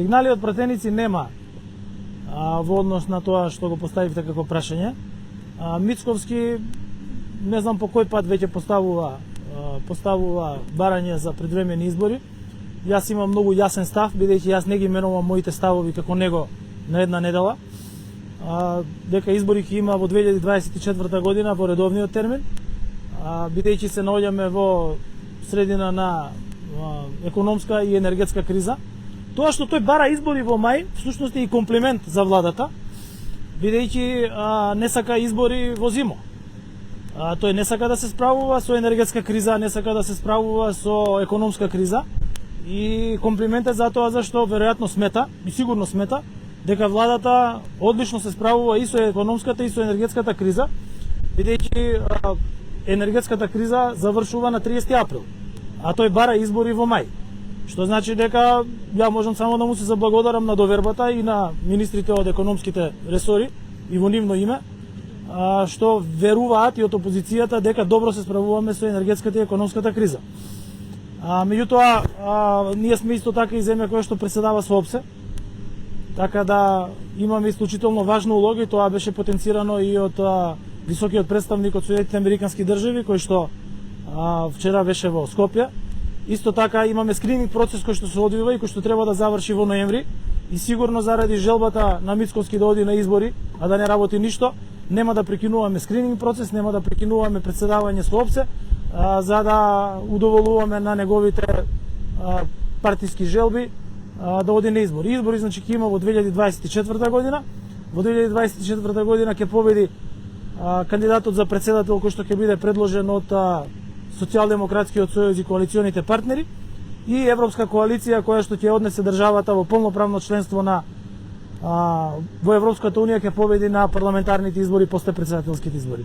Сигнали од пратеници нема во однос на тоа што го поставивте како прашање. Мицковски, не знам по кој пат веќе поставува барање за предвремени избори. Јас имам многу јасен став, бидејќи јас не ги менувам моите ставови како него на една недела. Дека избори ќе има во 2024 година во редовниот термин, бидејќи се наоѓаме во средина на економска и енергетска криза. Тоа што тој бара избори во мај, всушност е и комплимент за владата, бидејќи не сака избори во зимо. Тој не сака да се справува со енергетска криза, не сака да се справува со економска криза. И комплиментот за тоа зашто веројатно смета, и сигурно смета, дека владата одлично се справува и со економската и со енергетската криза, бидејќи енергетската криза завршува на 30 април, а тој бара избори во мај. Што значи дека ја можам само да му се заблагодарам на довербата и на министрите од економските ресори и во нивно име, што веруваат и од опозицијата дека добро се справуваме со енергетската и економската криза. Меѓутоа, ние сме исто така и земја која што преседава со ОПСЕ, така да имаме исклучително важна улога и тоа беше потенцирано и од високиот представник од Соединетите Американски држави, кој што вчера беше во Скопје. Исто така имаме скрининг процес кој што се одвива и кој што треба да заврши во ноември и сигурно заради желбата на Мицковски да оди на избори, а да не работи ништо, нема да прекинуваме скрининг процес, нема да прекинуваме председавање со ОПСЕ, за да удоволуваме на неговите партиски желби да оди на избори. Избори значи ќе има во 2024 година. Во 2024 година ќе победи кандидатот за председател кој што ќе биде предложен од Социјалдемократскиот сојуз и коалиционите партнери и Европска коалиција која што ќе однесе државата во полноправно членство во Европската унија, ќе победи на парламентарните избори после председателските избори.